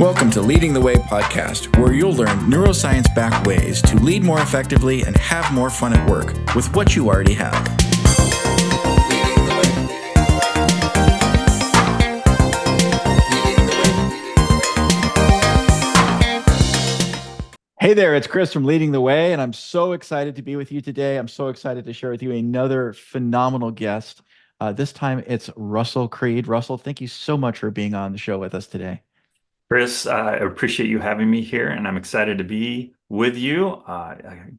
Welcome to Leading the Way podcast, where you'll learn neuroscience-backed ways to lead more effectively and have more fun at work with what you already have. Hey there, it's Chris from Leading the Way, and I'm so excited to be with you today. I'm so excited to share with you another phenomenal guest. This time it's Russell Creed. Russell, thank you so much for being on the show with us today. Chris, I appreciate you having me here, and I'm excited to be with you. I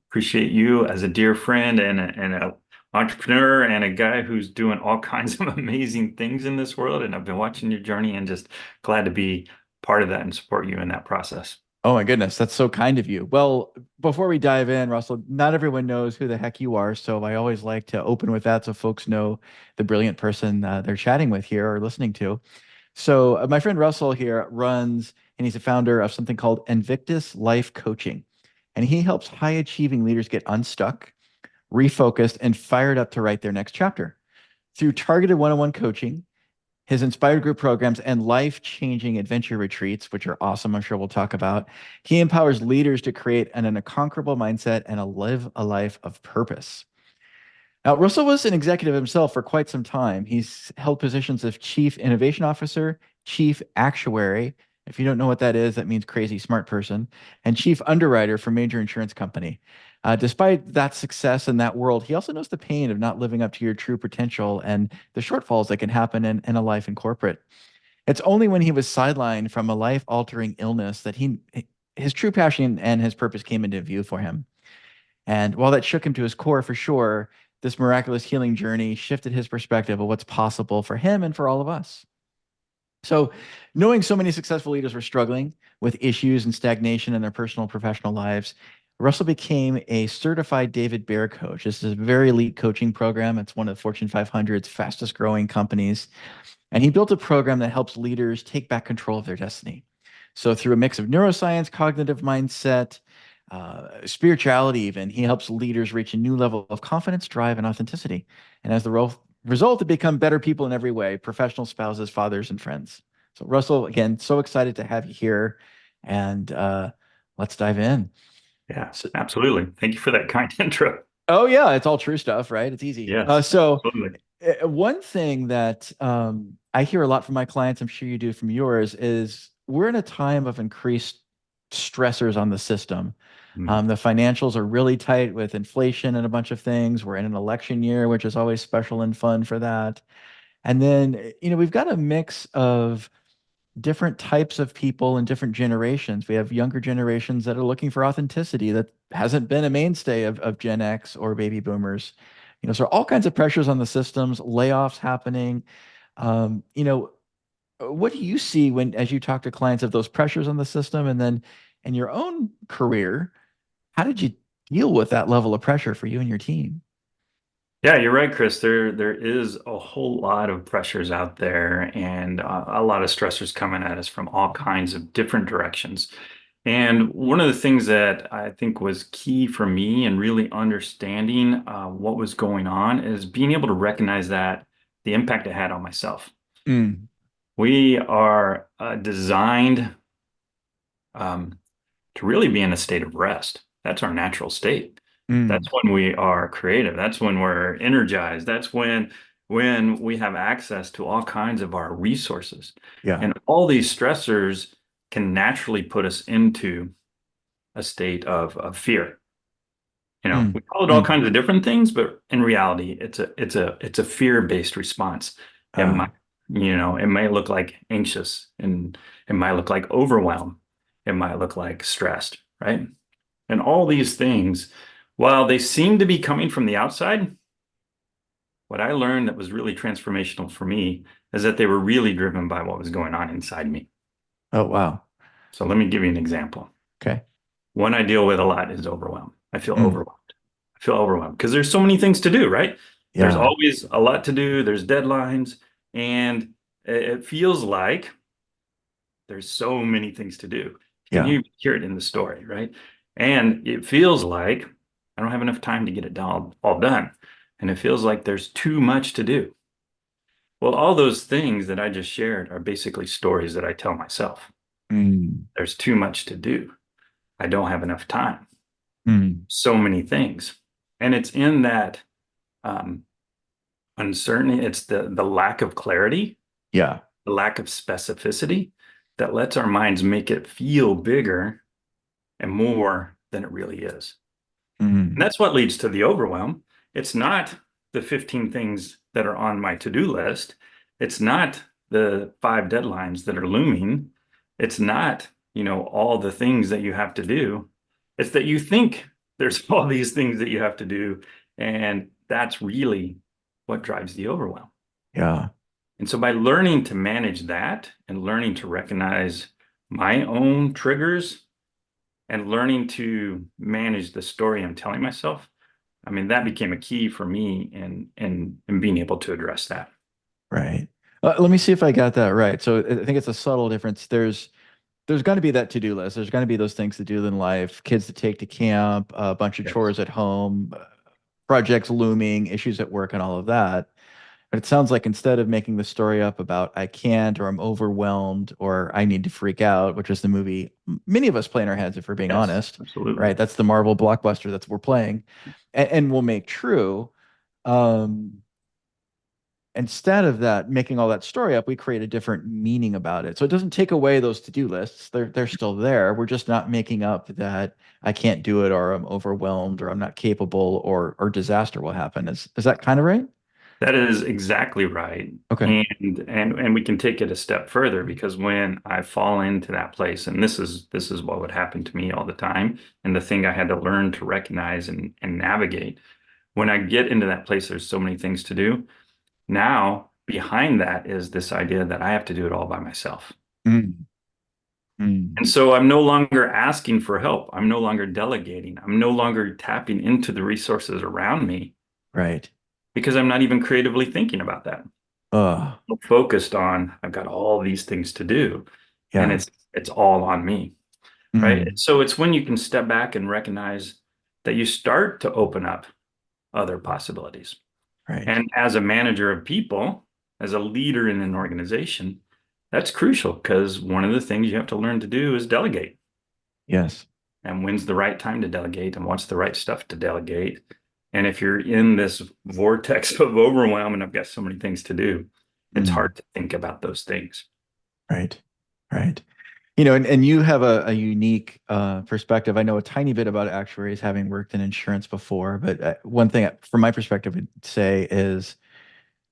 appreciate you as a dear friend and a entrepreneur and a guy who's doing all kinds of amazing things in this world. And I've been watching your journey and just glad to be part of that and support you in that process. Oh my goodness, that's so kind of you. Well, before we dive in, Russell, not everyone knows who the heck you are, so I always like to open with that so folks know the brilliant person they're chatting with here or listening to. So my friend Russell here runs, and he's a founder of something called Invictus Life Coaching. And he helps high achieving leaders get unstuck, refocused, and fired up to write their next chapter. Through targeted one-on-one coaching, his inspired group programs, and life-changing adventure retreats, which are awesome, I'm sure we'll talk about, he empowers leaders to create an unconquerable mindset and live a life of purpose. Now, Russell was an executive himself for quite some time. He's held positions of Chief Innovation Officer, Chief Actuary. If you don't know what that is, that means crazy smart person, and Chief Underwriter for a major insurance company. Despite that success in that world, he also knows the pain of not living up to your true potential and the shortfalls that can happen in a life in corporate. It's only when he was sidelined from a life-altering illness that his true passion and his purpose came into view for him. And while that shook him to his core for sure, this miraculous healing journey shifted his perspective of what's possible for him and for all of us. So, knowing so many successful leaders were struggling with issues and stagnation in their personal and professional lives, Russell became a certified David Bear coach. This is a very elite coaching program. It's one of the Fortune 500's fastest growing companies. And he built a program that helps leaders take back control of their destiny. So, through a mix of neuroscience, cognitive mindset, spirituality, even, he helps leaders reach a new level of confidence, drive, and authenticity. And as the result, to become better people in every way, professional spouses, fathers, and friends. So, Russell, again, so excited to have you here. And let's dive in. Yeah, So, absolutely. Thank you for that kind intro. oh, yeah, it's all true stuff, right? It's easy. Yes, absolutely. One thing that I hear a lot from my clients, I'm sure you do from yours, is we're in a time of increased stressors on the system. Mhm. The financials are really tight with inflation and a bunch of things. We're in an election year, which is always special and fun for that. And then, we've got a mix of different types of people and different generations. We have younger generations that are looking for authenticity that hasn't been a mainstay of Gen X or baby boomers. So all kinds of pressures on the systems, layoffs happening. Um, you know, what do you see as you talk to clients of those pressures on the system, and then in your own career, how did you deal with that level of pressure for you and your team? Yeah, you're right, Chris. There is a whole lot of pressures out there and a lot of stressors coming at us from all kinds of different directions. And one of the things that I think was key for me in really understanding what was going on is being able to recognize that the impact it had on myself. Mm, We are designed to really be in a state of rest. That's our natural state. That's mm, when we are creative. That's when we're energized. That's when we have access to all kinds of our resources. yeah. And all these stressors can naturally put us into a state of fear. We Mm, call it all mm, kinds of different things, but in reality, it's a fear-based response. It uh, might, it might look like anxious, and it might look like overwhelm. It might look like stressed, right? And all these things, while they seem to be coming from the outside, what I learned that was really transformational for me is that they were really driven by what was going on inside me. oh, wow. So let me give you an example. Okay. One I deal with a lot is overwhelm. I feel Mm, overwhelmed. I feel overwhelmed because there's so many things to do, right? There's yeah. always a lot to do. There's deadlines, and it feels like there's so many things to do. You can Yeah. hear it in the story, right? And it feels like I don't have enough time to get it all done. And it feels like there's too much to do. Well, all those things that I just shared are basically stories that I tell myself. Mm. There's too much to do. I don't have enough time. Mm. So many things. And it's in that um, uncertainty, it's the lack of clarity, Yeah. the lack of specificity that lets our minds make it feel bigger and more than it really is. And Mm. that's what leads to the overwhelm. It's not the 15 things that are on my to-do list. It's not the 5 deadlines that are looming. It's not, all the things that you have to do. It's that you think there's all these things that you have to do. And that's really what drives the overwhelm. Yeah. And so by learning to manage that and learning to recognize my own triggers and learning to manage the story I'm telling myself, I mean, that became a key for me in being able to address that. Right. Let me see if I got that right. So I think it's a subtle difference. There's going to be that to-do list. There's going to be those things to do in life, kids to take to camp, a bunch of Yes. chores at home, projects looming, issues at work, and all of that. But it sounds like instead of making the story up about I can't or I'm overwhelmed or I need to freak out, which is the movie many of us play in our heads if we're being Yes, honest, absolutely. right? That's the Marvel blockbuster that's what we're playing, and we'll make true. Um, Instead of that, making all that story up, we create a different meaning about it. So it doesn't take away those to-do lists. They're still there. We're just not making up that I can't do it or I'm overwhelmed or I'm not capable or disaster will happen. Is that kind of right? That is exactly right. Okay. And we can take it a step further because when I fall into that place, and this is what would happen to me all the time, and the thing I had to learn to recognize and navigate. When I get into that place, there's so many things to do. Now, behind that is this idea that I have to do it all by myself. Mm, mm, And so I'm no longer asking for help. I'm no longer delegating. I'm no longer tapping into the resources around me right. because I'm not even creatively thinking about that. Uh, I'm focused on I've got all these things to do and yeah. it's all on me, right? Mm, So it's when you can step back and recognize that you start to open up other possibilities. right. And as a manager of people, as a leader in an organization, that's crucial because one of the things you have to learn to do is delegate. Yes. And when's the right time to delegate and what's the right stuff to delegate. And if you're in this vortex of overwhelm and I've got so many things to do, it's Mm, hard to think about those things. right. Right. And you have a unique perspective. I know a tiny bit about actuaries having worked in insurance before, but one thing from my perspective would say is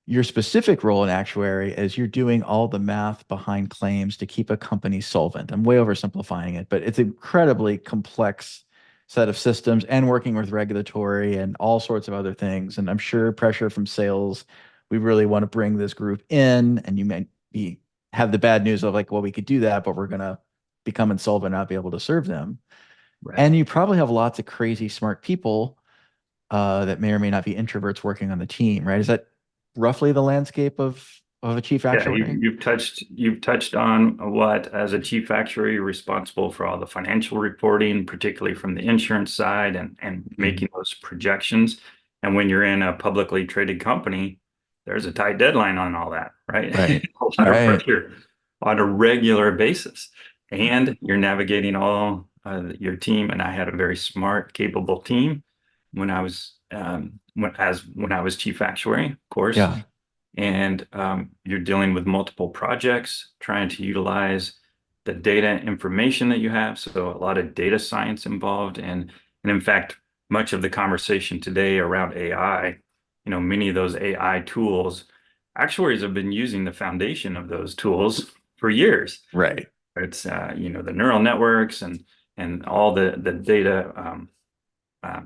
your specific role in actuary is you're doing all the math behind claims to keep a company solvent. I'm way oversimplifying it, but it's an incredibly complex set of systems and working with regulatory and all sorts of other things. And I'm sure pressure from sales, we really want to bring this group in, and you may be have the bad news of like, well, we could do that, but we're gonna become insolvent, not be able to serve them. Right. And you probably have lots of crazy smart people that may or may not be introverts working on the team, right? Is that roughly the landscape of a chief Yeah, you, actuary? you've touched you've touched on what, as a chief actuary, you're responsible for all the financial reporting, particularly from the insurance side and Mhm. making those projections. And when you're in a publicly traded company, there's a tight deadline on all that, right? Right. A lot of Right. pressure on a regular basis. And you're navigating all your team. And I had a very smart, capable team when I was when I was chief actuary, of course, Yeah. and you're dealing with multiple projects, trying to utilize the data and information that you have. So a lot of data science involved, and in fact, much of the conversation today around AI, many of those AI tools, actuaries have been using the foundation of those tools for years. Right. It's the neural networks and all the data, uh,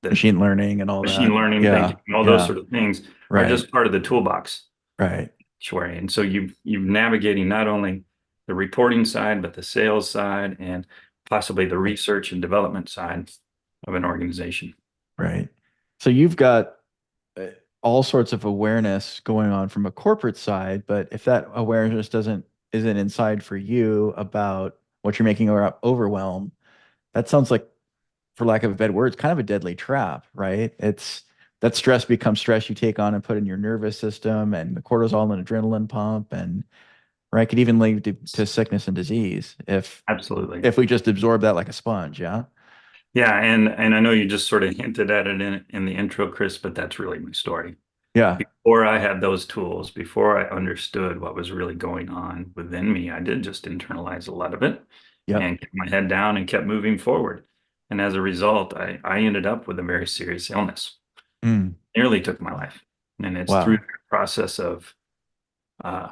the Machine learning and all machine that. learning, thank you, Yeah. and all those Yeah. sort of things are Right. just part of the toolbox. Right. Sure. And so you've navigating not only the reporting side, but the sales side and possibly the research and development side of an organization. Right. So you've got uh, all sorts of awareness going on from a corporate side, but if that awareness doesn't isn't inside for you about what you're making overwhelm, that sounds like, for lack of a better word, it's kind of a deadly trap, right? It's that stress becomes stress you take on and put in your nervous system and the cortisol and adrenaline pump. And right? Could even lead to sickness and disease Absolutely. if we just absorb that like a sponge. Yeah. Yeah, and I know you just sort of hinted at it in the intro, Chris, but that's really my story. Yeah. Before I had those tools, before I understood what was really going on within me, I did just internalize a lot of it Yep. and kept my head down and kept moving forward. And as a result, I ended up with a very serious illness. Mm. Nearly took my life. And it's through Wow. the process of uh,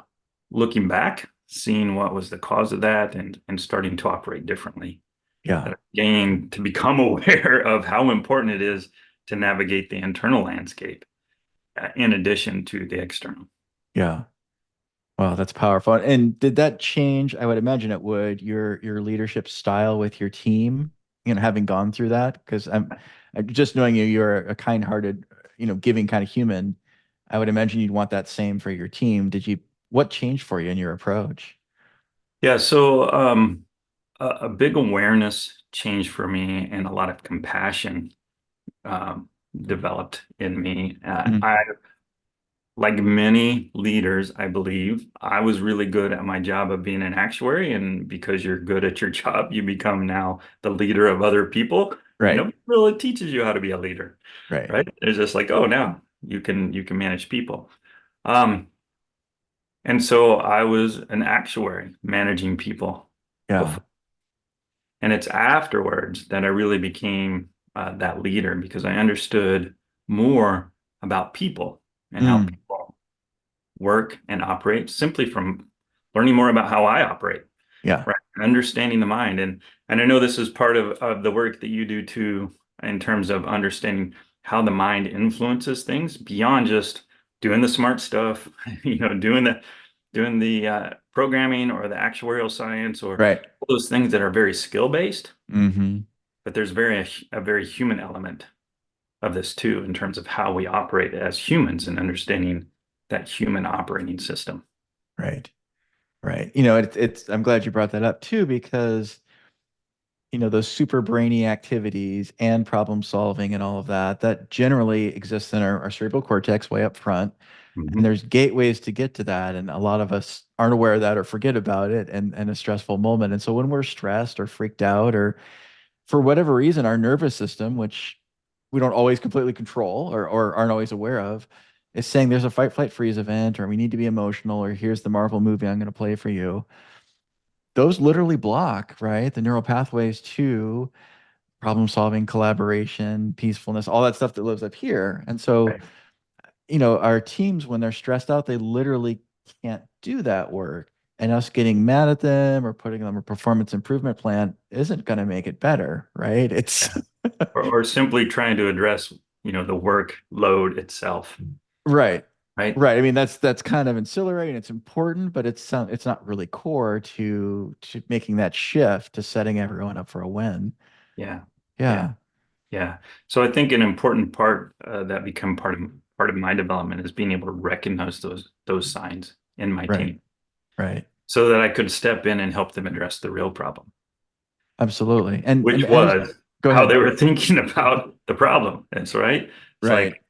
looking back, seeing what was the cause of that, and starting to operate differently. Yeah. That I gained to become aware of how important it is to navigate the internal landscape in addition to the external. Yeah. Wow, that's powerful. And did that change? I would imagine it would, your leadership style with your team, having gone through that? Because I'm just knowing you, you're a kind-hearted, giving kind of human. I would imagine you'd want that same for your team. What changed for you in your approach? Yeah, so a big awareness change for me and a lot of compassion developed in me. Mhm. Like many leaders, I believe, I was really good at my job of being an actuary. And because you're good at your job, you become now the leader of other people. And Right, nobody really teaches you how to be a leader, right. right? It's just like, oh, now you can manage people. Um, and so I was an actuary managing people Yeah, before. And it's afterwards that I really became that leader because I understood more about people and how mm, people work and operate simply from learning more about how I operate, yeah, right? Understanding the mind. And I know this is part of the work that you do too, in terms of understanding how the mind influences things beyond just doing the smart stuff, doing the programming or the actuarial science or right. all those things that are very skill based, Hmm. but there's a very human element of this too, in terms of how we operate as humans and understanding that human operating system. Right, right. I'm glad you brought that up too, because those super brainy activities and problem solving and all of that, that generally exists in our cerebral cortex way up front. And Mhm. there's gateways to get to that. And a lot of us aren't aware of that or forget about it and a stressful moment. And so when we're stressed or freaked out or for whatever reason, our nervous system, which we don't always completely control or aren't always aware of, is saying there's a fight, flight, freeze event, or we need to be emotional, or here's the Marvel movie I'm going to play for you. Those literally block, right? The neural pathways to problem solving, collaboration, peacefulness, all that stuff that lives up here. And so, Right. our teams, when they're stressed out, they literally can't do that work. And us getting mad at them or putting them a performance improvement plan isn't going to make it better, right? It's Yeah. Or simply trying to address, the workload itself, right. right? Right. I mean, that's kind of ancillary and it's important, but it's not really core to making that shift to setting everyone up for a win. Yeah. Yeah. Yeah. Yeah. So I think an important part that become part of my development is being able to recognize those signs in my Right. team Right. so that I could step in and help them address the real problem, Absolutely. And which as was go how they ahead. were thinking about the problem. That's right. It's Right. like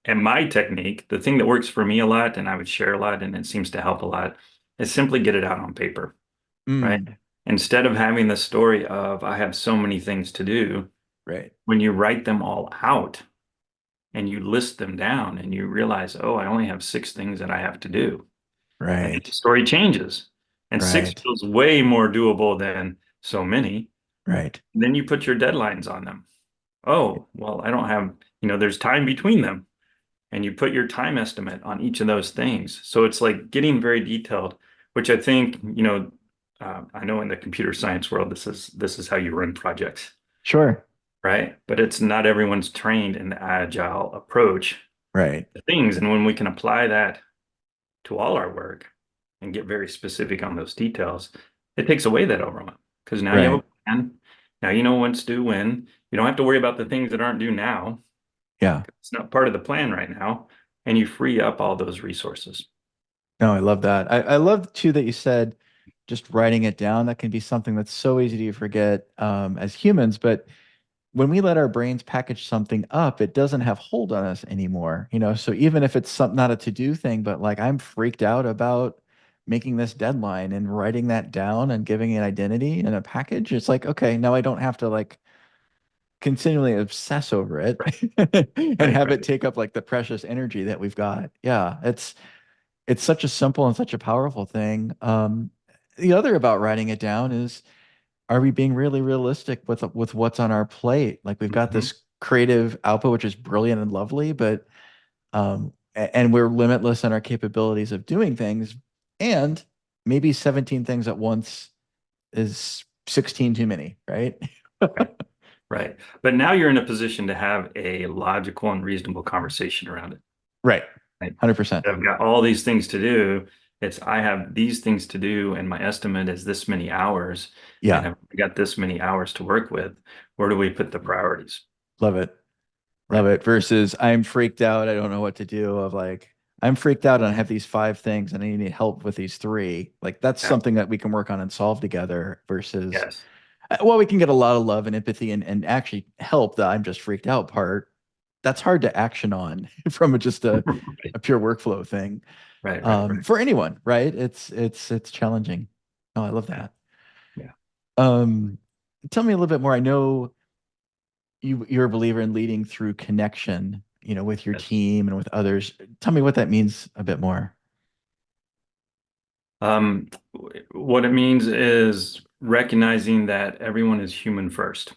and my technique, the thing that works for me a lot and I would share a lot and it seems to help a lot is simply get it out on paper, right? Mm, Instead of having the story of I have so many things to do, right. when you write them all out and you list them down and you realize, oh, I only have six things that I have to do. And then the Right. story changes. And six Right. feels way more doable than so many. Right. And then you put your deadlines on them. Oh, well, I don't have, there's time between them. And you put your time estimate on each of those things. So it's like getting very detailed, which I think, I know in the computer science world, this is how you run projects, Sure. right? But it's not everyone's trained in the agile approach Right. to things. And when we can apply that to all our work and get very specific on those details, it takes away that overwhelm because now you have Right. a plan. Now you know what's due when. You don't have to worry about the things that aren't due now. Yeah. It's not part of the plan right now. And you free up all those resources. No, I love that. I love too that you said just writing it down. That can be something that's so easy to forget as humans, but when we let our brains package something up, it doesn't have hold on us anymore, So even if it's not a to-do thing, but like I'm freaked out about making this deadline and writing that down and giving it identity in a package, it's like, okay, now I don't have to like continually obsess over it Right, and right, have it right. take up like the precious energy that we've got. Yeah, it's such a simple and such a powerful thing. The other about writing it down is, are we being really realistic with what's on our plate? Like we've got Mhm. this creative output, which is brilliant and lovely, but and we're limitless in our capabilities of doing things, and maybe 17 things at once is 16 too many, right? Right, right. But now you're in a position to have a logical and reasonable conversation around it. Right. Right. 100%. I've got all these things to do. It's I have these things to do, and my estimate is this many hours, and Yeah. I've got this many hours to work with. Where do we put the priorities? Love it. Love Right. it. Versus I'm freaked out. I don't know what to do. Of like, I'm freaked out and I have these five things and I need help with these three. Like that's Yeah. something that we can work on and solve together versus, Yes. well, we can get a lot of love and empathy and actually help the I'm just freaked out part. That's hard to action on from just Right. a pure workflow thing. Right. Right. Right. For anyone, right? It's challenging. Oh, I love Yeah. that. Yeah. Um, Tell me a little bit more. I know you're a believer in leading through connection, with your Yes. team and with others. Tell me what that means a bit more. What it means is recognizing that everyone is human first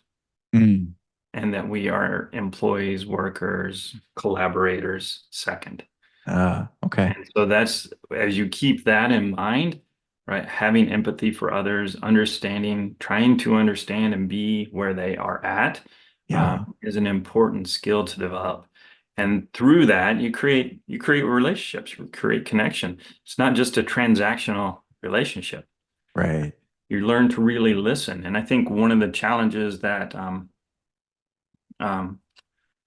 Mm. and that we are employees, workers, collaborators second. Okay. And so that's as you keep that in mind, right? Having empathy for others, understanding, trying to understand and be where they are at, Yeah. is an important skill to develop. And through that, you create relationships, you create connection. It's not just a transactional relationship. Right. You learn to really listen. And I think one of the challenges um,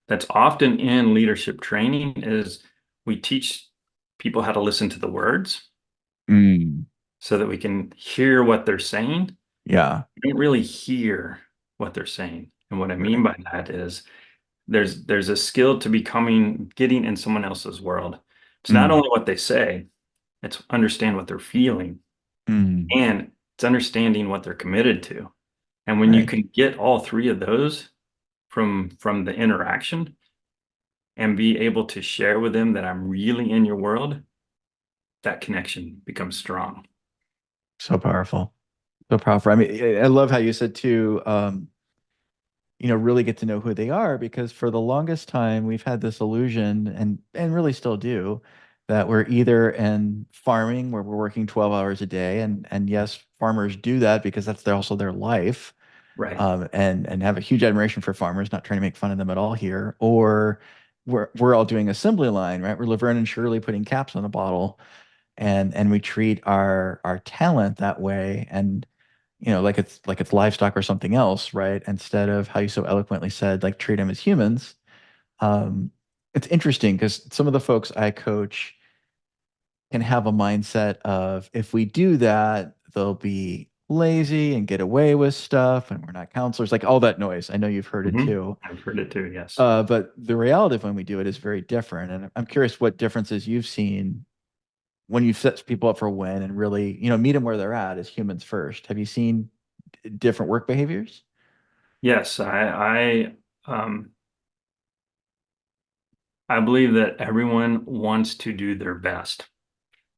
that's often in leadership training is we teach people how to listen to the words Mm. so that we can hear what they're saying. Yeah. We don't really hear what they're saying. And what I mean Right. by that is there's a skill to getting in someone else's world. It's not Mm. only what they say, it's understand what they're feeling Mm. and it's understanding what they're committed to. And when you Right. can get all three of those from the interaction and be able to share with them that I'm really in your world, that connection becomes strong. So powerful. So powerful. I mean, I love how you said too, really get to know who they are, because for the longest time we've had this illusion and really still do, that we're either in farming where we're working 12 hours a day, and yes, farmers do that because that's also their life. Right. And have a huge admiration for farmers, not trying to make fun of them at all here. Or we're all doing assembly line, right? We're Laverne and Shirley putting caps on a bottle, and we treat our talent that way, and like it's livestock or something else, right? Instead of how you so eloquently said, like treat them as humans. Um, it's interesting because some of the folks I coach can have a mindset of, if we do that, they'll be lazy and get away with stuff, and we're not counselors, like all that noise. I know you've heard it too. I've heard it too. Yes. But the reality of when we do it is very different. And I'm curious what differences you've seen when you set people up for a win and really, meet them where they're at as humans first. Have you seen different work behaviors? Yes. I believe that everyone wants to do their best.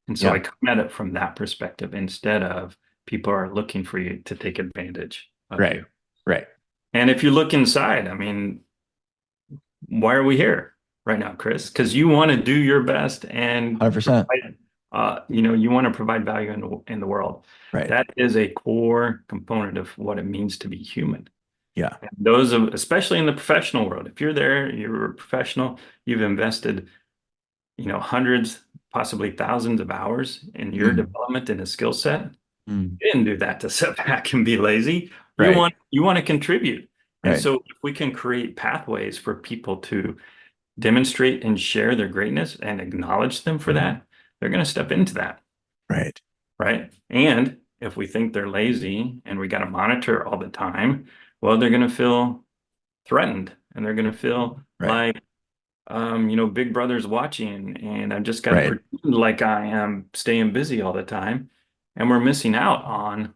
And so I Yeah. come at it from that perspective instead of people are looking for you to take advantage of Right. you. Right. And if you look inside, I mean, why are we here right now, Chris? Because you want to do your best and 100%. provide, you want to provide value in the world. Right. That is a core component of what it means to be human. Yeah. And especially in the professional world, if you're there, you're a professional, you've invested, hundreds, possibly thousands of hours in your Mm. development in a skill set. Mm. You didn't do that to sit back and be lazy. You Right. want you want to contribute. And Right. so if we can create pathways for people to demonstrate and share their greatness and acknowledge them for that, they're going to step into that, Right. right? And if we think they're lazy and we got to monitor all the time, well, they're going to feel threatened, and they're going to feel Right. like, Big Brother's watching, and I've just got to Right. pretend like I am staying busy all the time. And we're missing out on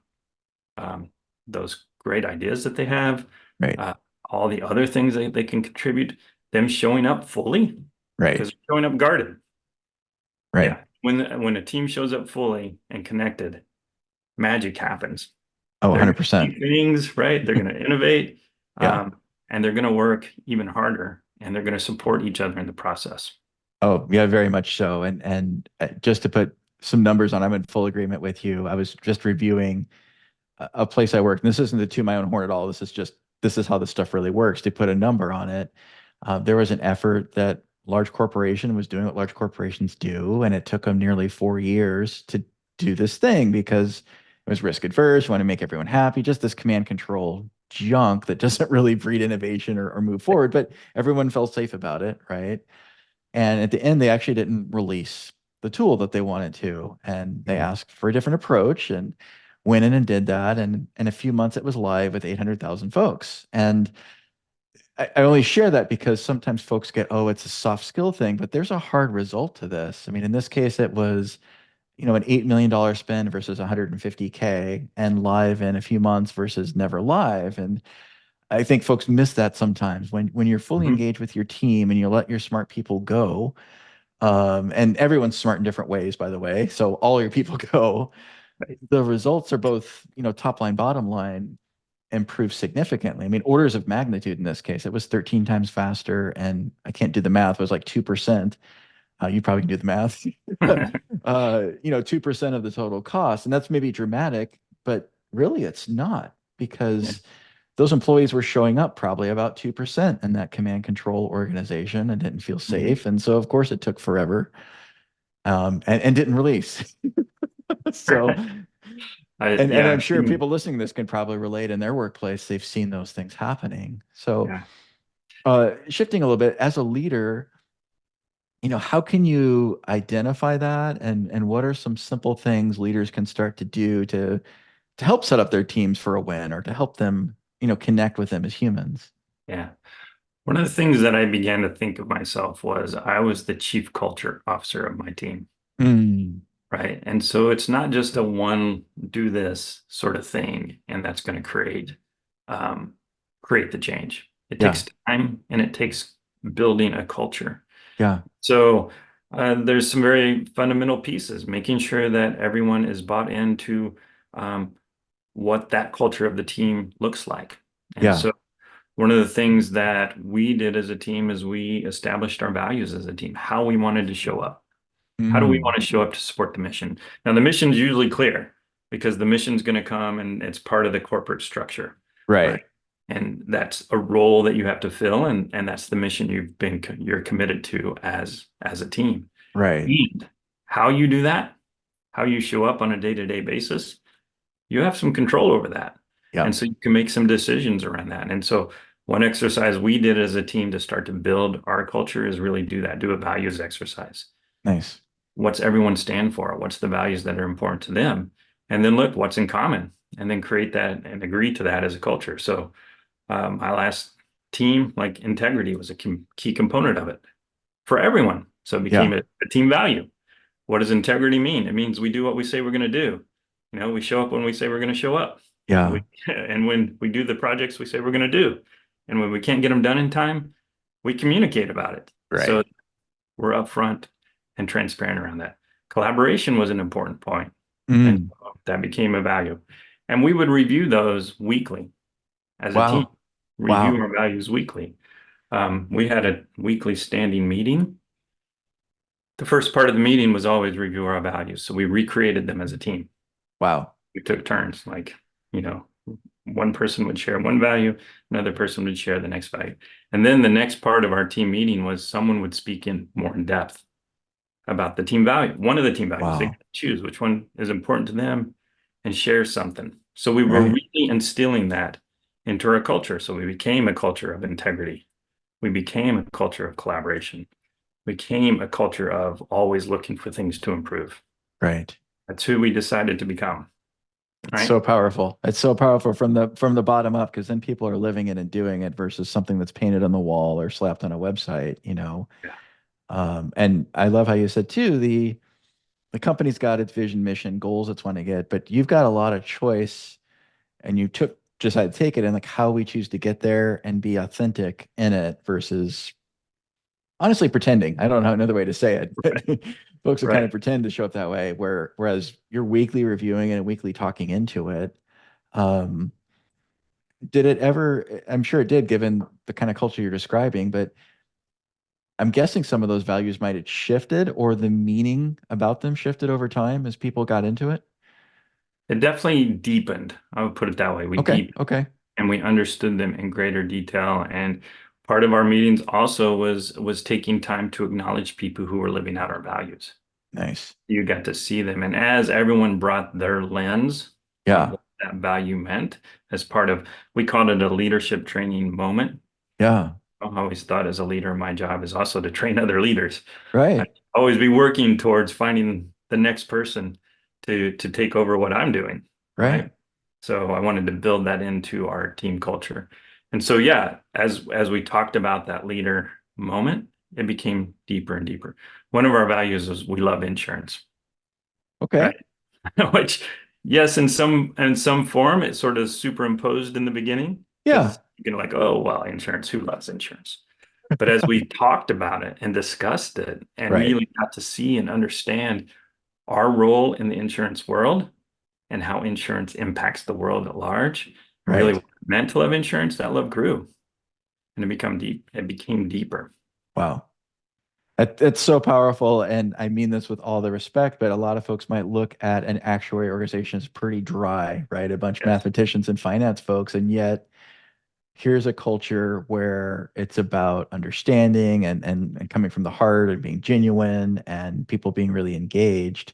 um, those great ideas that they have, Right. uh, all the other things they can contribute, them showing up fully, Right. because showing up guarded. Right. Yeah. When a team shows up fully and connected, magic happens. Oh, They're going to 100%. do things, right? They're going to innovate, Yeah. and they're going to work even harder, and they're going to support each other in the process. Oh, yeah, very much so. And just to put some numbers on, I'm in full agreement with you. I was just reviewing a place I work, and this isn't to toot my own horn at all. This is how this stuff really works. To put a number on it, there was an effort that large corporation was doing what large corporations do, and it took them nearly 4 years to do this thing because it was risk adverse, want to make everyone happy, just this command control junk that doesn't really breed innovation or move forward, but everyone felt safe about it, right? And at the end, they actually didn't release the tool that they wanted to. And they Mhm. asked for a different approach and went in and did that. And in a few months, it was live with 800,000 folks. And I only share that because sometimes folks get, oh, it's a soft skill thing, but there's a hard result to this. I mean, in this case, it was, an $8 million spend versus 150K and live in a few months versus never live. And I think folks miss that sometimes when you're fully Mhm. engaged with your team and you let your smart people go. And everyone's smart in different ways, by the way. So all your people go. Right. The results are both, top line, bottom line improved significantly. I mean, orders of magnitude in this case. It was 13 times faster, and I can't do the math. It was like 2%. You probably can do the math. 2% of the total cost. And that's maybe dramatic, but really it's not Yeah. because those employees were showing up probably about 2% in that command control organization and didn't feel Mhm. safe. And so, of course, it took forever and didn't release. So, and I'm Yeah. sure people listening to this can probably relate in their workplace. They've seen those things happening. So, Yeah. shifting a little bit as a leader, how can you identify that and what are some simple things leaders can start to do to help set up their teams for a win or to help them, connect with them as humans? Yeah. One of the things that I began to think of myself was I was the chief culture officer of my team, Mm, right? And so it's not just a one do this sort of thing, and that's going to um, create the change. It yeah, takes time and it takes building a culture. yeah. So there's some very fundamental pieces, making sure that everyone is bought into um, what that culture of the team looks like. And Yeah. so one of the things that we did as a team is we established our values as a team, how we wanted to show up. How do we Mm, want to show up to support the mission? Now, the mission's usually clear because the mission's going to come and it's part of the corporate structure, right? right. And that's a role that you have to fill, and that's the mission you're committed to as a team. Right. And how you do that, how you show up on a day-to-day basis, you have some control over that. And Yep. so you can make some decisions around that. And so one exercise we did as a team to start to build our culture is really do that, do a values exercise. Nice. What's everyone stand for? What's the values that are important to them? And then look what's in common and then create that and agree to that as a culture. So my last team, like integrity was a key component of it for everyone. So it became Yeah. a team value. What does integrity mean? It means we do what we say we're going to do. We show up when we say we're going to show up. Yeah. And when we do the projects we say we're going to do. And when we can't get them done in time, we communicate about it. So Right. we're upfront and transparent around that. Collaboration was an important point, and Mm, that became a value. And we would review those weekly as a team, wow. review Wow. our values weekly. We had a weekly standing meeting. The first part of the meeting was always review our values. So we recreated them as a team. Wow. We took turns, like, one person would share one value, another person would share the next value. And then the next part of our team meeting was someone would speak in more in depth about the team value, one of the team values. They Wow. could choose which one is important to them and share something. So we were Right. really instilling that into our culture. So we became a culture of integrity. We became a culture of collaboration. We became a culture of always looking for things to improve. Right. That's who we decided to become. It's right? so powerful. It's so powerful from the bottom up because then people are living it and doing it versus something that's painted on the wall or slapped on a website, you know. Yeah. And I love how you said too, the company's got its vision, mission, goals it's want to get, but you've got a lot of choice and you took just how to take it and like how we choose to get there and be authentic in it versus honestly pretending. I don't know another way to say it, but folks will kind Right. of pretend to show up that way whereas you're weekly reviewing it and weekly talking into it. Um, did it ever, I'm sure it did given the kind of culture you're describing, but I'm guessing some of those values might have shifted or the meaning about them shifted over time as people got into it. It definitely deepened. I would put it that way. We Okay. deepened Okay. and we understood them in greater detail. And part of our meetings also was taking time to acknowledge people who were living out our values. Nice. You got to see them. And as everyone brought their lens of Yeah. what that value meant as part of, we called it a leadership training moment. Yeah. I always thought as a leader, my job is also to train other leaders. I Right. always be working towards finding the next person to take over what I'm doing, Right. right? So I wanted to build that into our team culture. And so yeah, as we talked about that leader moment, it became deeper and deeper. One of our values is we love insurance, Okay. right? Which yes, in some form it's sort of superimposed in the beginning Yeah. because you can like, oh well, insurance, who loves insurance? But as we talked about it and discussed it and Right. really got to see and understand our role in the insurance world and how insurance impacts the world at large, and really what Right. it meant to love insurance, that love grew and it became deeper. Wow. It's so powerful. And I mean this with all the respect, but a lot of folks might look at an actuary organization as pretty dry, right? A bunch of Yes. mathematicians and finance folks. And yet here's a culture where it's about understanding and coming from the heart and being genuine and people being really engaged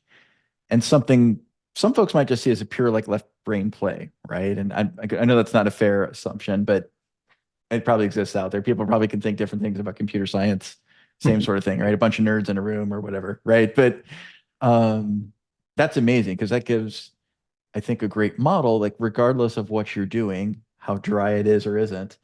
and something some folks might just see as a pure like left brain play, right? And I know that's not a fair assumption, but it probably exists out there. People probably can think different things about computer science, same sort of thing, right? A bunch of nerds in a room or whatever, right? But um, that's amazing because that gives, I think, a great model. Like, regardless of what you're doing, how dry it is or isn't,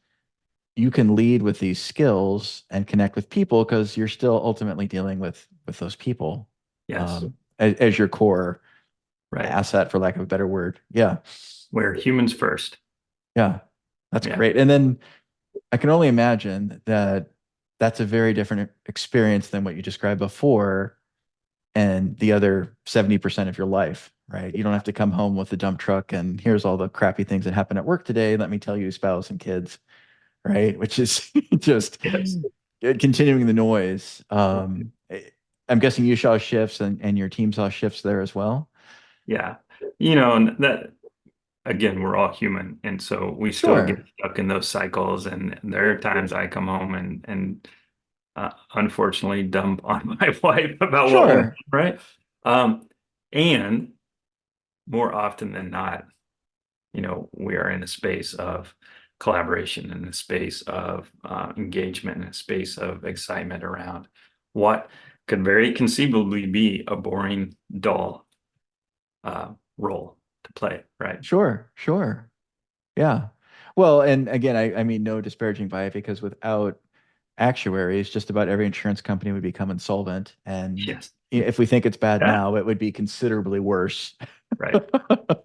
you can lead with these skills and connect with people because you're still ultimately dealing with those people Yes. as your core Right. asset, for lack of a better word. Yeah, We're humans first. yeah, that's Yeah. great. And then I can only imagine that that's a very different experience than what you described before and the other 70% of your life, right? You don't have to come home with the dump truck and here's all the crappy things that happen at work today. Let me tell you, spouse and kids, right? Which is just Yes. continuing the noise. I'm guessing you saw shifts and your team saw shifts there as well. Yeah. And that again, we're all human. And so we still get Sure, stuck in those cycles. And there are times I come home and unfortunately dump on my wife about what went on, sure, right? And more often than not, we are in a space of collaboration, in a space of engagement, in a space of excitement around what could very conceivably be a boring, dull uh, role to play, right? sure. Yeah. Well, and again, I mean, no disparaging by it because without actuaries, just about every insurance company would become insolvent. And Yes. if we think it's bad Yeah. now, it would be considerably worse Right.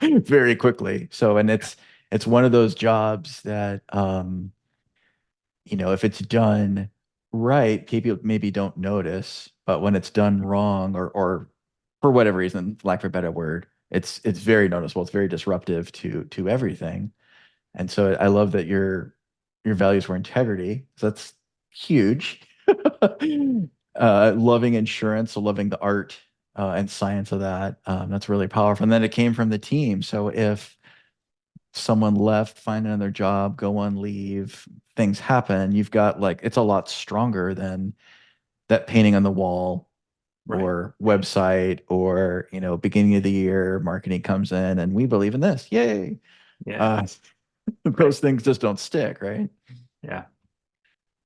very quickly. So, and it's one of those jobs that, if it's done right, people maybe don't notice, but when it's done wrong or for whatever reason, lack of a better word, it's very noticeable. It's very disruptive to everything. And so I love that your values were integrity. So that's huge. Loving insurance, so loving the art and science of that. That's really powerful. And then it came from the team. So if someone left, find another job, go on leave, things happen, you've got like it's a lot stronger than that painting on the wall Right. or website or beginning of the year marketing comes in and we believe in this. Yay. Yeah. Uh, Right. those things just don't stick, right? Yeah.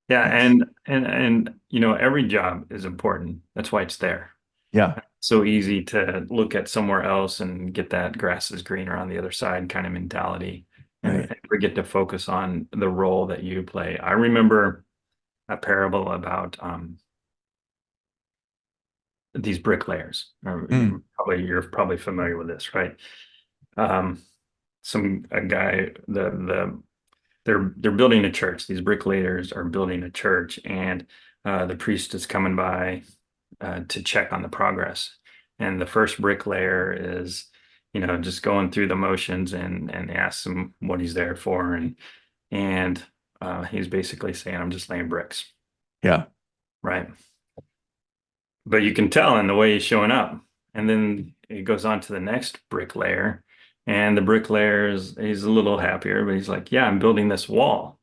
Yeah. Nice. And every job is important. That's why it's there. Yeah. so easy to look at somewhere else and get that grass is greener on the other side kind of mentality Right. and forget to focus on the role that you play. I remember a parable about these bricklayers. Mm. You're probably familiar with this, right? Um, a guy they're building a church. These bricklayers are building a church, and the priest is coming by to check on the progress. And the first bricklayer is, just going through the motions and asks him what he's there for, and he's basically saying, "I'm just laying bricks," Yeah. right? But you can tell in the way he's showing up. And then it goes on to the next bricklayer, and the bricklayer he's a little happier, but he's like, "Yeah, I'm building this wall."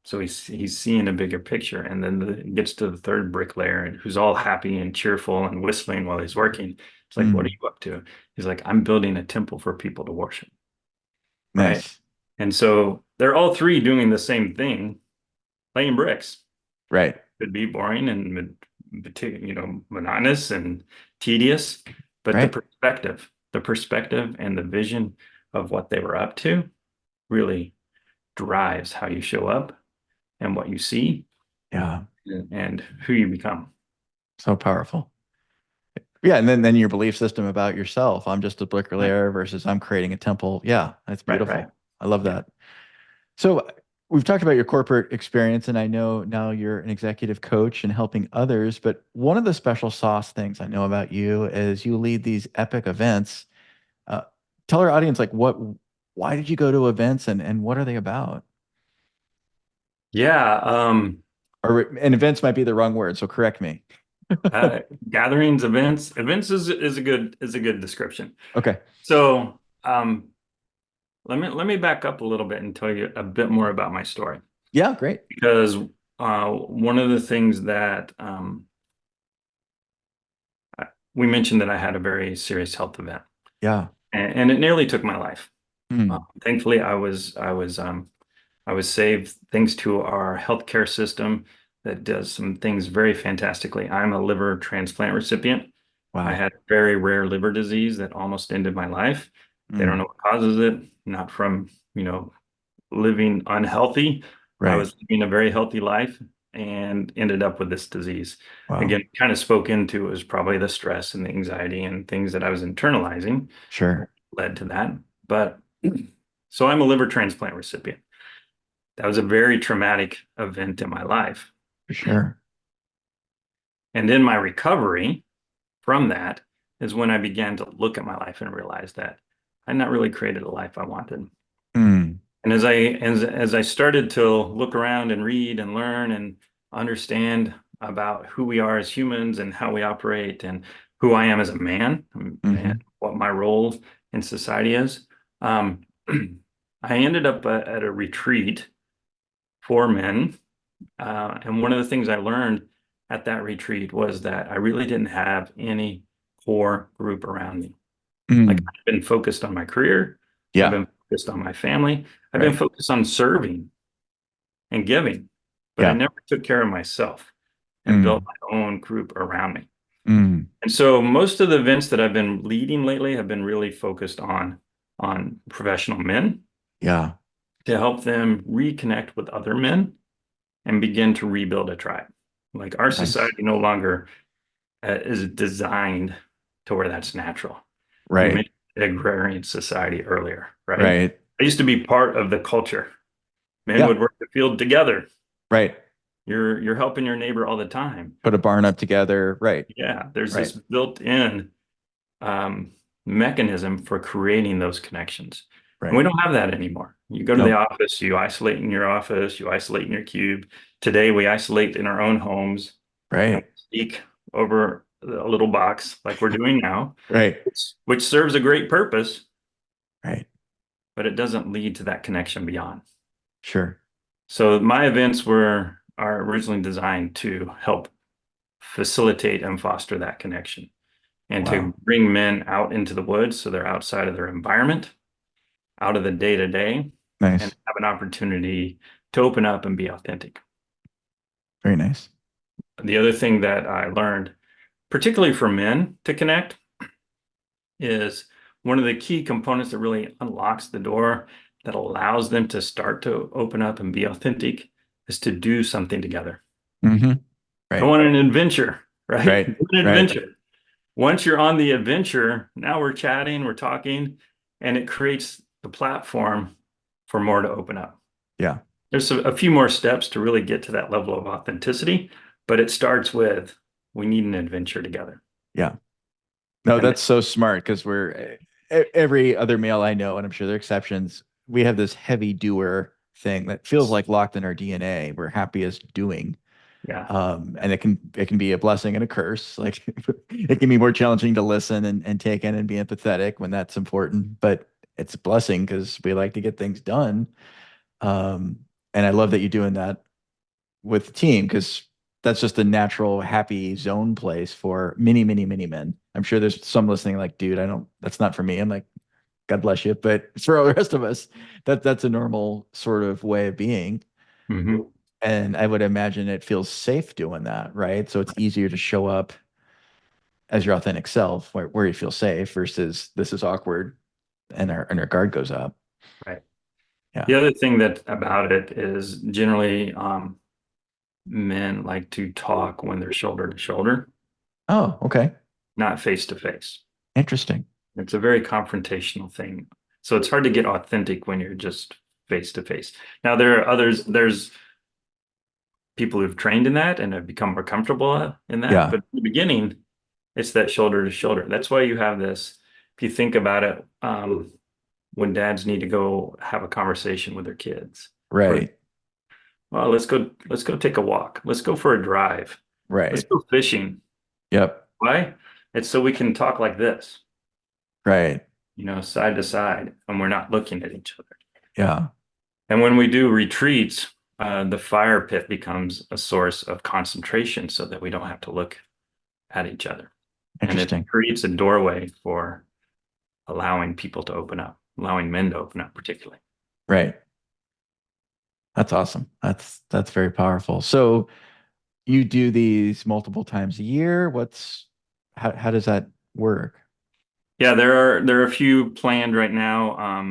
So he's seeing a bigger picture, and then it gets to the third bricklayer, and who's all happy and cheerful and whistling while he's working. It's like, "What are Mm. you up to?" He's like, "I'm building a temple for people to worship." Right? Nice. And so they're all three doing the same thing, laying bricks. Right. Could be boring and monotonous and tedious, but Right. the perspective and the vision of what they were up to really drives how you show up and what you see Yeah. and who you become. So powerful. Yeah, and then your belief system about yourself. I'm just a Right, bricklayer versus I'm creating a temple. Yeah, that's right, right. beautiful. I love Yeah. that. So we've talked about your corporate experience, and I know now you're an executive coach and helping others. But one of the special sauce things I know about you is you lead these epic events. Uh, Tell our audience why did you go to events and what are they about? Yeah. Or and events might be the wrong word, so correct me. Uh, Gatherings, events is a good description. Okay. So, let me back up a little bit and tell you a bit more about my story Yeah, great. because one of the things that we mentioned that I had a very serious health event, Yeah. and it nearly took my life. Mm. Thankfully, I was saved thanks to our healthcare system that does some things very fantastically. I'm a liver transplant recipient. I Wow. had a very rare liver disease that almost ended my life. They don't Mm. know what causes it, not from, living unhealthy. I Right. was living a very healthy life and ended up with this disease. Wow. Again, kind of spoke into it was probably the stress and the anxiety and things that I was internalizing Sure. led to that. But so I'm a liver transplant recipient. That was a very traumatic event in my life. For sure. And in my recovery from that is when I began to look at my life and realize that I'd not really created a life I wanted. Mm. And as I started to look around and read and learn and understand about who we are as humans and how we operate and who I am as a man and Hmm. what my role in society is, um, I ended up at a retreat for men. And one of the things I learned at that retreat was that I really didn't have any core group around me. Like Mm. I've been focused on my career, I've Yeah. been focused on my family, I've been Right. focused on serving and giving, but I Yeah. never took care of myself and built Mm. my own group around me. Mm. And so most of the events that I've been leading lately have been really focused on professional men Yeah. to help them reconnect with other men and begin to rebuild a tribe. Like our Nice. society no longer is designed to where that's natural. You Right. mentioned agrarian society earlier, right? Right. I used to be part of the culture. Men Yeah. would work the field together. Right. You're helping your neighbor all the time. Put a barn up together. Right. Yeah, there's this Right. built-in um, mechanism for creating those connections. And we Right. don't have that anymore. You go to the Nope. office, you isolate in your office, you isolate in your cube. Today, we isolate in our own homes and Right. speak over a little box like we're doing now, Right. which serves a great purpose, Right. but it doesn't lead to that connection beyond. Sure. So my events are originally designed to help facilitate and foster that connection and to Wow. bring men out into the woods so they're outside of their environment, out of the day to day, and Nice. have an opportunity to open up and be authentic. Very nice. The other thing that I learned particularly for men to connect, is one of the key components that really unlocks the door that allows them to start to open up and be authentic is to do something together. Hmm. Go Right. on an adventure, right? Right. Do an Right. adventure. Once you're on the adventure, now we're chatting, we're talking, and it creates the platform for more to open up. Yeah. There's a few more steps to really get to that level of authenticity, but it starts with we need an adventure together. Yeah. No, And that's so smart because every other male I know, and I'm sure there are exceptions, we have this heavy doer thing that feels like locked in our DNA. We're happiest doing. yeah, And it can be a blessing and a curse. Like it can be more challenging to listen and take in and be empathetic when that's important, but it's a blessing because we like to get things done. Um, and I love that you're doing that with the team because that's just a natural happy zone place for many, many, many men. I'm sure there's some listening like, dude, I don't, that's not for me. I'm like, God bless you. But for all the rest of us, that's a normal sort of way of being. hmm And I would imagine it feels safe doing that, right? So it's easier to show up as your authentic self where you feel safe versus this is awkward and our guard goes up. right. Yeah. The other thing that about it is generally men like to talk when they're shoulder to shoulder, Oh, okay. not face to face. Interesting. It's a very confrontational thing. So it's hard to get authentic when you're just face to face. Now there are there's people who've trained in that and have become more comfortable in that, Yeah. but in the beginning, it's that shoulder to shoulder. That's why you have this, if you think about it, when dads need to go have a conversation with their kids, or Right. well, let's go take a walk. Let's go for a drive. Let's Right. go fishing. Yep. Why? It's so we can talk like this, Right. side to side, and we're not looking at each other. Yeah. And when we do retreats, the fire pit becomes a source of concentration so that we don't have to look at each other. And it Interesting. creates a doorway for allowing people to open up, allowing men to open up, particularly. Right. That's awesome. That's very powerful. So you do these multiple times a year. How does that work? Yeah, there are a few planned right now,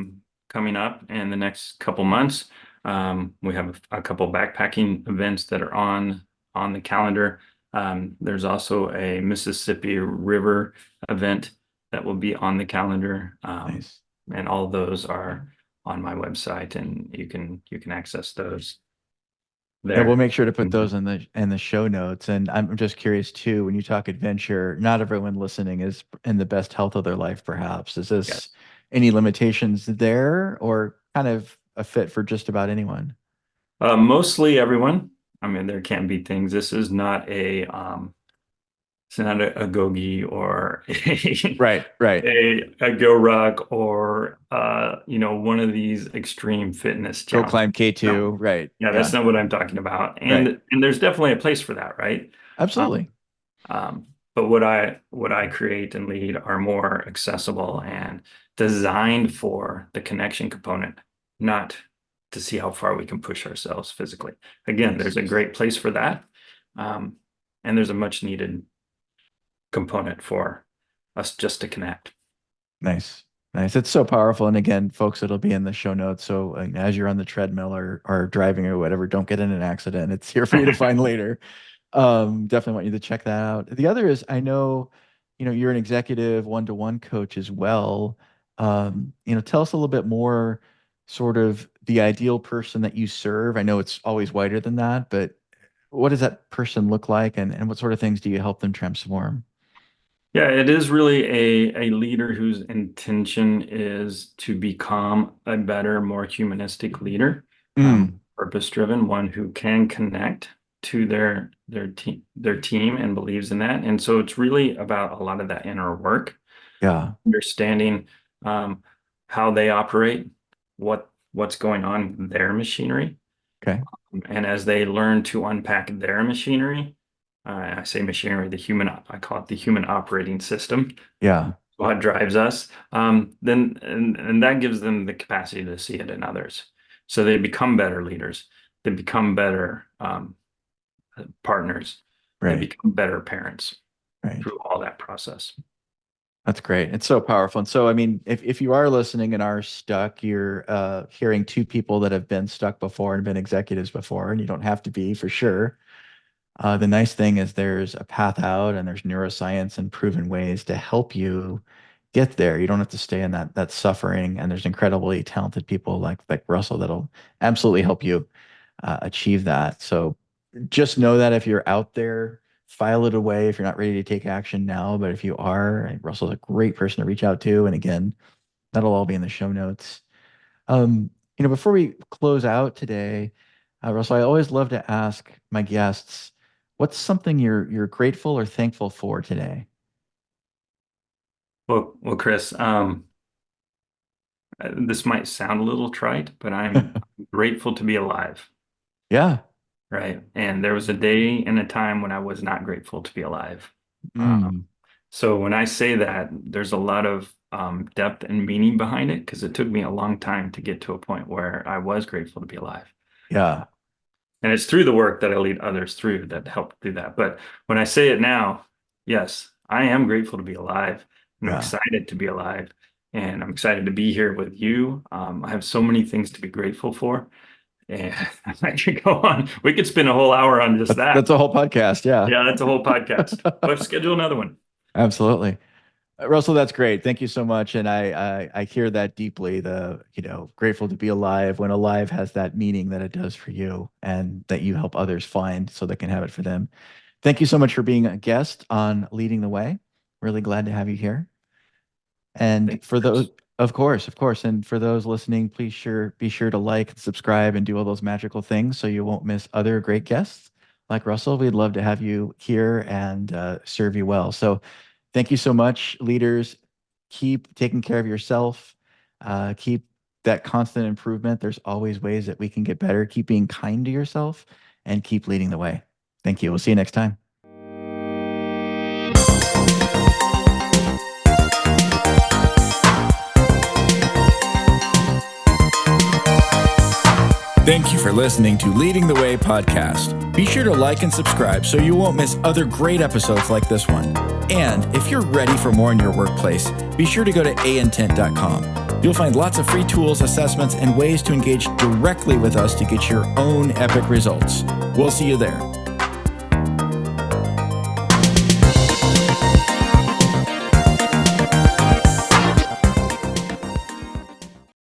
coming up in the next couple months. We have a couple backpacking events that are on the calendar. There's also a Mississippi River event that will be on the calendar, Nice. and all those are on my website, and you can access those And we'll there. make sure to put those in the show notes. And I'm just curious too, when you talk adventure, not everyone listening is in the best health of their life, perhaps. Is this Yes. any limitations there or kind of a fit for just about anyone? Mostly everyone. I mean, there can be things. This is not it's not a gogi or Right, right. a go ruck or one of these extreme fitness Go challenges. climb No, K2. Right. yeah, that's Yeah. not what I'm talking about. Right. And there's definitely a place for that, right? Um, Absolutely. but what I create and lead are more accessible and designed for the connection component, not to see how far we can push ourselves physically. Again, there's Nice. a great place for that. Um, and there's a much needed component for us just to connect. Nice. Nice. It's so powerful. And again, folks, it'll be in the show notes. So as you're on the treadmill or driving or whatever, don't get in an accident. It's here for you to find later. Definitely want you to check that out. The other is I know, you're an executive one-to-one coach as well. Tell us a little bit more sort of the ideal person that you serve. I know it's always wider than that, but what does that person look like and what sort of things do you help them transform? Yeah, it is really a leader whose intention is to become a better, more humanistic leader, Mm, purpose driven, one who can connect to their team and believes in that. And so it's really about a lot of that inner work, yeah. understanding how they operate, what's going on in their machinery. Okay. And as they learn to unpack their machinery, I say machinery, I call it the human operating system, Yeah. what drives us, then and that gives them the capacity to see it in others. So they become better leaders. They become better partners. They Right. become better parents. Right. through all that process. That's great. It's so powerful. And so, I mean, if you are listening and are stuck, you're hearing two people that have been stuck before and been executives before, and you don't have to be for sure. The nice thing is there's a path out and there's neuroscience and proven ways to help you get there. You don't have to stay in that suffering. And there's incredibly talented people like Russell that'll absolutely help you achieve that. So just know that if you're out there, file it away if you're not ready to take action now. But if you are, Russell's a great person to reach out to. And again, that'll all be in the show notes. Before we close out today, Russell, I always love to ask my guests, what's something you're grateful or thankful for today? Well, Chris, this might sound a little trite, but I'm grateful to be alive, Yeah. right? And there was a day and a time when I was not grateful to be alive. Um, Mm, so when I say that, there's a lot of depth and meaning behind it because it took me a long time to get to a point where I was grateful to be alive. yeah. And it's through the work that I lead others through that help do that. But when I say it now, yes, I am grateful to be alive and I'm Yeah. excited to be alive and I'm excited to be here with you. I have so many things to be grateful for. And I could go on. We could spend a whole hour on just that. That's a whole podcast. Yeah. Yeah, that's a whole podcast. Let's schedule another one. Absolutely. Russell, that's great. Thank you so much. And I hear that deeply, grateful to be alive when alive has that meaning that it does for you and that you help others find so they can have it for them. Thank you so much for being a guest on Leading the Way. Really glad to have you here. And Thanks, for Chris. those, of course, of course. And for those listening, be sure to like and subscribe and do all those magical things so you won't miss other great guests like Russell. We'd love to have you here and serve you well. So thank you so much, leaders. Keep taking care of yourself. Keep that constant improvement. There's always ways that we can get better. Keep being kind to yourself and keep leading the way. Thank you. We'll see you next time. Thank you for listening to Leading the Way podcast. Be sure to like and subscribe so you won't miss other great episodes like this one. And if you're ready for more in your workplace, be sure to go to aintent.com. You'll find lots of free tools, assessments, and ways to engage directly with us to get your own epic results. We'll see you there.